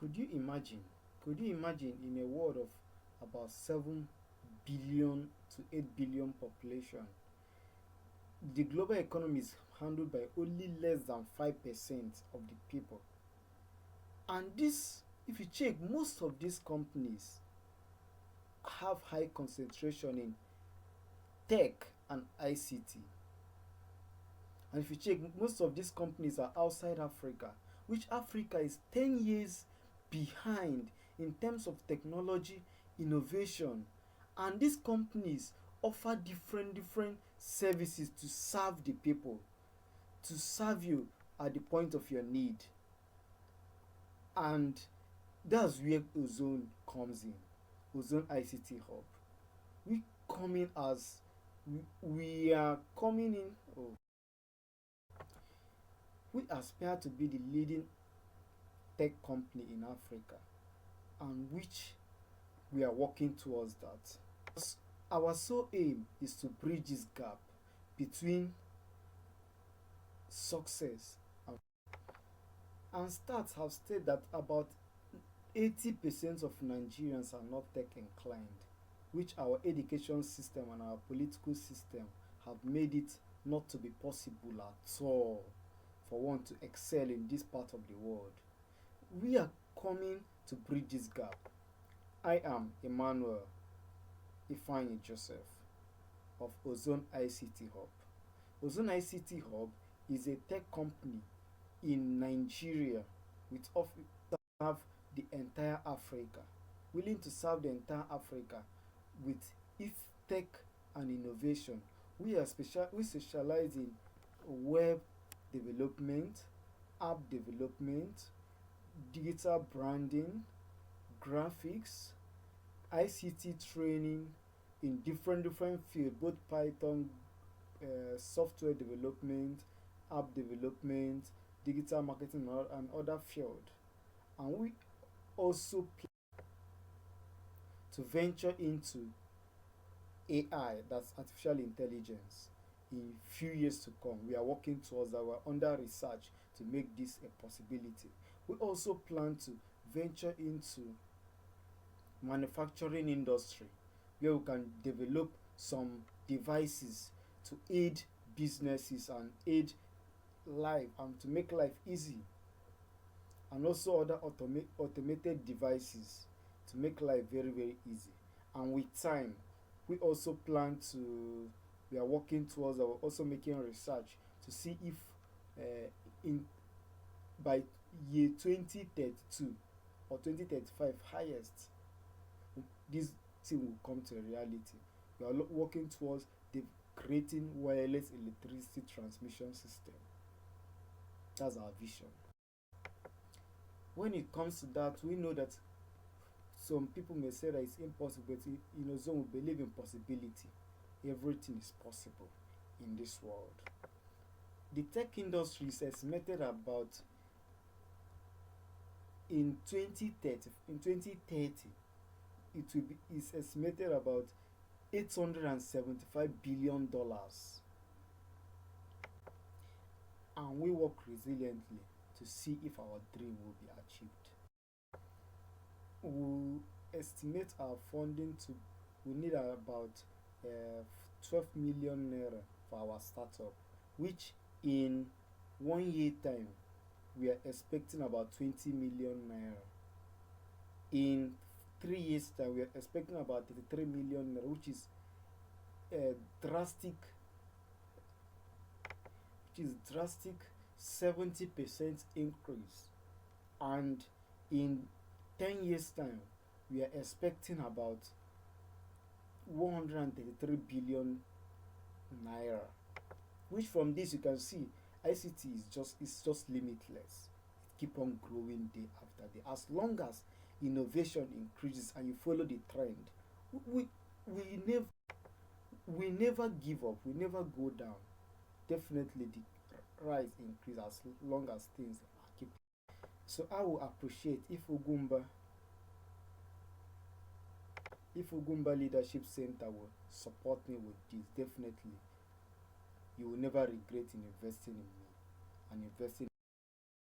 Could you imagine? Could you imagine in a world of about 7 billion to 8 billion population, the global economy is handled by only less than 5% of the people? And this, if you check, most of these companies have high concentration in tech and ICT. And if you check, most of these companies are outside Africa, which Africa is 10 years behind in terms of technology, innovation. And these companies offer different services to serve the people, to serve you at the point of your need. And that's where Ozone comes in. Ozone ICT Hub. We come in as we are coming in. Oh, we aspire to be the leading tech company in Africa, and which we are working towards that. Our sole aim is to bridge this gap between success and stats have stated that about 80% of Nigerians are not tech inclined, which our education system and our political system have made it not to be possible at all for one to excel in this part of the world. We are coming to bridge this gap. I am Emmanuel Ifeanyi Joseph of Ozone ICT Hub. Ozone ICT Hub is a tech company in Nigeria with office to serve the entire Africa, willing to serve the entire Africa with its tech and innovation. We specialize in web development, app development, digital branding, graphics, ICT training in different fields, both Python, software development, app development, digital marketing, and other fields. And we also plan to venture into AI, that's artificial intelligence, in few years to come. We are working towards that. We're under research to make this a possibility. We also plan to venture into manufacturing industry, where we can develop some devices to aid businesses and aid life and to make life easy, and also other automated devices to make life very easy. And with time, we also plan to we are working towards also making research to see if in by year 2032 or 2035 highest, this thing will come to a reality. We are working towards creating wireless electricity transmission system. That's our vision. When it comes to that, we know that some people may say that it's impossible, but in Ozone we believe in possibility. Everything is possible in this world. The tech industry is estimated about in 2030 it will be is estimated about $875 billion, and we work resiliently to see if our dream will be achieved. We estimate our funding to we need about 12 million naira for our startup, which in 1 year time we are expecting about 20 million naira. In 3 years time we are expecting about 33 million naira, a drastic drastic 70% increase. And in 10 years time we are expecting about 133 billion naira, which from this you can see ICT is just limitless. It keep on growing day after day as long as innovation increases and you follow the trend. We never give up, we never go down. Definitely the rise increase as long as things are keep. So I will appreciate if Ugumba Leadership Center will support me with this. Definitely you will never regret in investing in me and investing